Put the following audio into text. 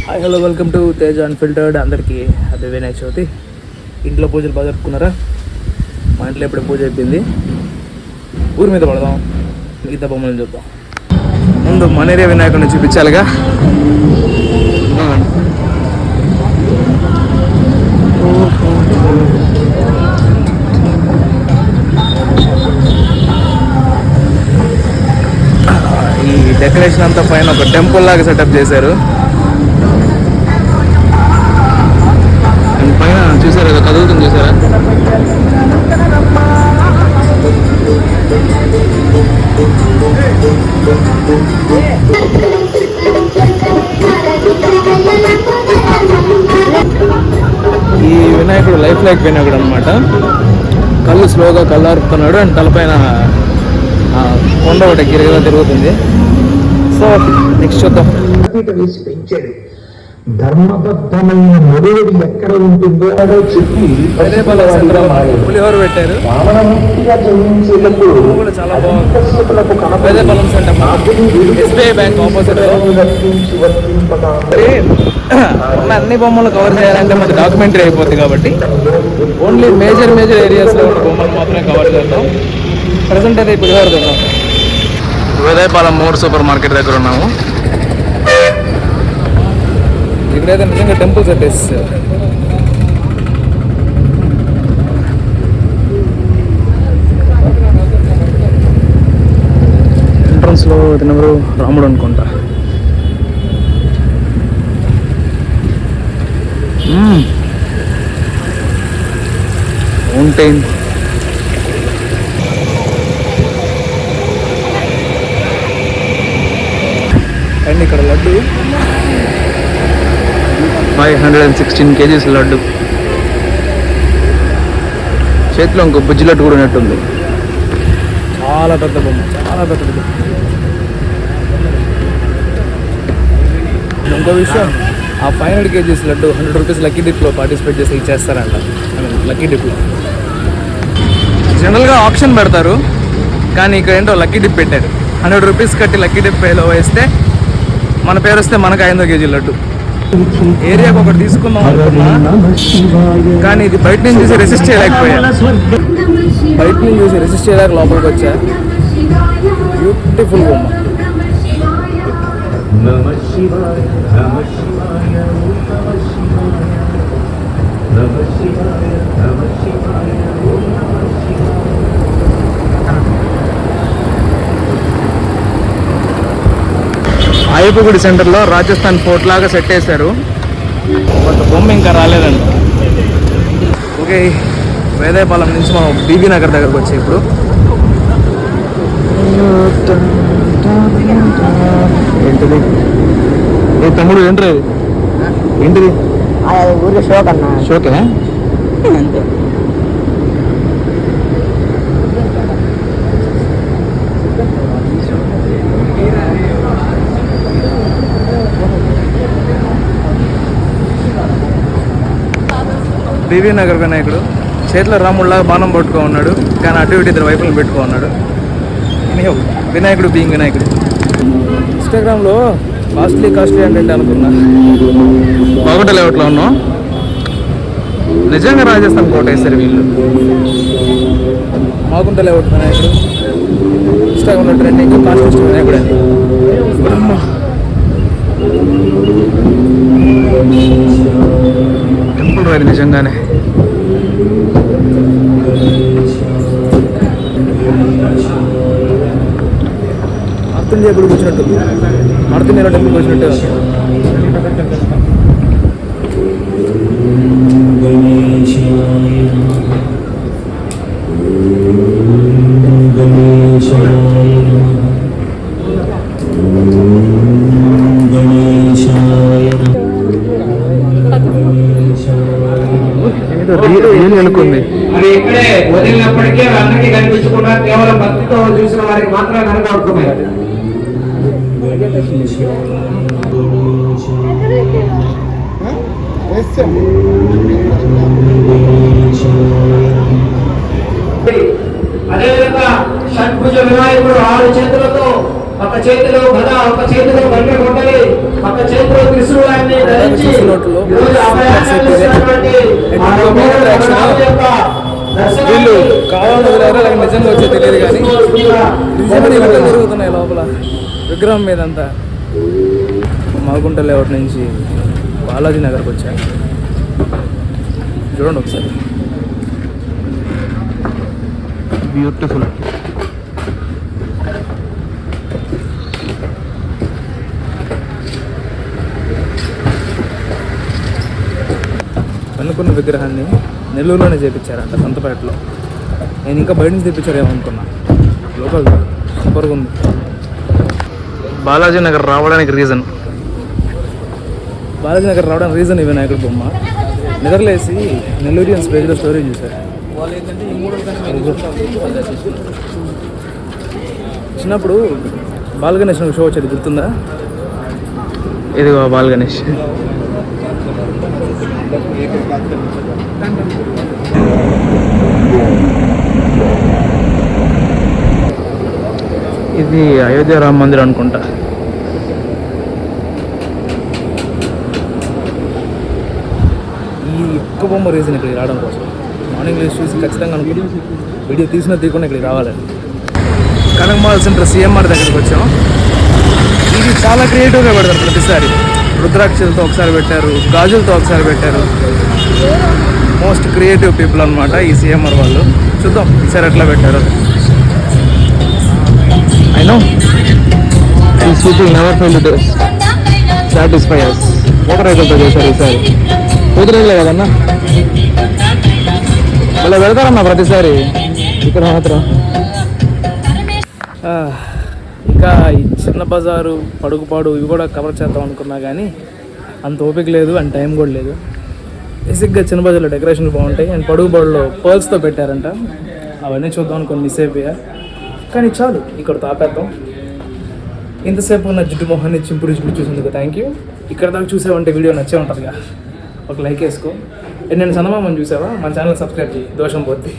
Hi hello welcome to Tej unfiltered. అందరికీ happy Vinayaka Chavithi. ఇంట్లో పూజలు బాగా జరుపుకున్నారా? మా ఇంట్లో ఎప్పుడు పూజ అయిపోయింది. ఊరి మీద పడదాం, మిగతా బొమ్మలను చూద్దాం. ముందు మన ఏరియా వినాయకుడిని చూపించాలిగా. ఈ డెకరేషన్ అంతా పైన ఒక టెంపుల్ లాగా సెటప్ చేశారు. పైన చూసారా, ఏదో కదులుతుంది చూసారా? ఈ వినాయకుడు లైఫ్ లైక్ వినాయకుడు అనమాట. కళ్ళు స్లోగా కళ్ళారుతున్నాడు అండ్ తలపైన కొండ ఒకటి గిరిగా తిరుగుతుంది. సో నెక్స్ట్ చూద్దాం. ధర్మబద్ధమైన నడువడి ఎక్కడ ఉంటుందో అదో చెప్పి పులిహోర పెట్టారు. చాలా బాగుంది. SBI bank opposite. అన్ని బొమ్మలు కవర్ చేయాలంటే మాకు డాక్యుమెంటరీ అయిపోతుంది కాబట్టి ఓన్లీ మేజర్ ఏరియాస్లో ఉన్న బొమ్మలు మాత్రమే కవర్ చేద్దాం. ప్రజెంట్ అయితే పులిహోర తిన్నాం. వేదాయపాలెం మోర్ సూపర్ మార్కెట్ దగ్గర ఉన్నాము. ఇక్కడైతే నిజంగా టెంపుల్ సెట్టేస్తారు. ఎంట్రన్స్లో తినవరు రాముడు అనుకుంటా. మౌంటైన్ అండ్ ఇక్కడ లడ్డు 516 kgs లడ్డు. చేతిలో ఇంకో బుజ్జి లడ్డు కూడా ఉన్నట్టుంది. చాలా పెద్ద బొమ్మ, చాలా పెద్దది. ఇంకో విషయం, ఆ 500 kgs లడ్డు 100 రూపీస్ లక్కీ డిప్లో పార్టిసిపేట్ చేసి ఇచ్చేస్తారంట. లక్కీ డిప్లో జనరల్గా ఆప్షన్ పెడతారు, కానీ ఇక్కడ ఏంటో లక్కీ డిప్ పెట్టారు. 100 రూపీస్ కట్టి లక్కీ డిప్ పేలో వేస్తే మన పేరు వస్తే మనకు 500 kg లడ్డు. ఏరియాకి ఒకటి తీసుకుందాం అనుకున్నా, కానీ ఇది బయట నుంచి చూసి రెసిస్ట్ చేయలేకపోయా. లోపలికి వచ్చా. బ్యూటిఫుల్ బొమ్మ. అయ్యప్పగుడి సెంటర్లో రాజస్థాన్ ఫోర్ట్ లాగా సెట్ చేశారు. బట్ బొమ్మ ఇంకా రాలేదండి. ఓకే, వేదాయపాలెం నుంచి మనం బీబీ నగర్ దగ్గరకు వచ్చాయి ఇప్పుడు. ఏంటిది తమ్ముడు? ఏంటి ఏంటిది? షోకే అంతే. బీబీ నగర్ వినాయకుడు చేతిలో రాముడిలాగా బాణం పట్టుకో ఉన్నాడు, కానీ అటు ఇటు 2 వైపులను పెట్టుకో ఉన్నాడు. వినాయకుడు బీయింగ్ వినాయకుడు. ఇన్స్టాగ్రామ్లో కాస్ట్లీ అంటే అనుకున్నా. బాగుంట లేఅవుట్లో ఉన్నాం. నిజంగా రాజస్థాన్ కోట వేస్తారు వీళ్ళు. మాగుంట లేఅవుట్ వినాయకుడు ఇన్స్టాగ్రామ్లో ట్రెండింగ్ కాస్ట్లీ వినాయకుడు అని. టెంపుల్ అది నిజంగానే. నార్త్ ఇండియా గుడికి వచ్చినట్టు, నార్త్ ఇండియాలో టెంపుల్కి వచ్చినట్టు. అనుకుంది అది ఇక్కడే వదిలినప్పటికీ అందరికీ కనిపించకుండా కేవలం భక్తితో చూసిన వారికి మాత్రమే కనబడుతున్నాయి. అదేవిధంగా షడ్భుజ వినాయకుడు 6 చేతులతో, ఒక చేతిలో గద, ఒక చేతిలో గంట కొట్టలి, ఒక చేతిలో త్రిశూలాన్ని నోట్లో సెట్ ఇదే. ఇంకో మెయిన్ అట్రాక్షన్ వీళ్ళు కావాలని వదిలేరు, అలాగే నిజంగా వచ్చే తెలియదు కానీ నిజంగా యుద్ధం జరుగుతున్నాయి లోపల విగ్రహం మీద అంతా. మాగుంట లేఅవుట్ నుంచి బాలాజీ నగర్కి వచ్చాను. చూడండి ఒకసారి, బ్యూటిఫుల్. అనుకున్న విగ్రహాన్ని నెల్లూరులోనే చేపించారంట, సంతపేటలో. నేను ఇంకా బయట నుంచి తెప్పించారేమో అనుకున్నా, లోకల్ సూపర్గా ఉంది. బాలాజీ నగర్ రావడానికి రీజన్ ఈ వినాయకుడి బొమ్మ. నిద్రలేసి నెల్లూరియన్స్ పేజ్లో స్టోరీ చూశారు. చిన్నప్పుడు బాల్ గణేష్ షో వచ్చేది గుర్తుందా? ఇదిగో బాల్ గణేష్. ఇది అయోధ్య రామ మందిర్ అనుకుంటా. ఈ ఒక్క బొమ్మ రీజన్ ఇక్కడికి రావడం కోసం. మార్నింగ్ లేచి చూసి ఖచ్చితంగా అనుకుంటున్నాం వీడియో తీయకుండా ఇక్కడికి రావాలని. కనక మాల్ సెంటర్ సిఎంఆర్ దగ్గరికి వచ్చాం. ఇది చాలా క్రియేటివ్గా పెడతారు ప్రతిసారి. రుద్రాక్షలతో ఒకసారి పెట్టారు, గాజులతో ఒకసారి పెట్టారు. మోస్ట్ క్రియేటివ్ పీపుల్ అనమాట ఈ సిఎంఆర్ వాళ్ళు. చూద్దాం ఈసారి ఎట్లా పెట్టారు. I know these people never fail to satisfy us. పూతరేకులతో చేశారు ఈసారి. పూతరేకులే కదన్నా, ఇలా పెడతారన్నా ప్రతిసారి ఇక్కడ మాత్రం. ఇంకా ఈ చిన్న బజారు, పడుగుపాడు ఇవి కూడా కవర్ చేద్దాం అనుకున్నా కానీ అంత ఓపిక లేదు అండ్ టైం కూడా లేదు. బేసిక్గా చిన్న బజార్లో డెకరేషన్లు బాగుంటాయి అండ్ పడుగుపాడులో పర్ల్స్తో పెట్టారంట. అవన్నీ చూద్దాం అనుకుని మిస్ అయిపోయా. కానీ చాలు, ఇక్కడ తాపేద్దాం. ఇంతసేపు ఉన్న జుట్టు మొహాన్ని చింపుడు చూసేందుకు థ్యాంక్ యూ. ఇక్కడ దాకా చూసావంటే వీడియో నచ్చే ఉంటుందిగా, ఒక లైక్ వేసుకో. నేను చందమామని చూసావా, మన ఛానల్ సబ్స్క్రైబ్ చేయి, దోషం పోద్ది.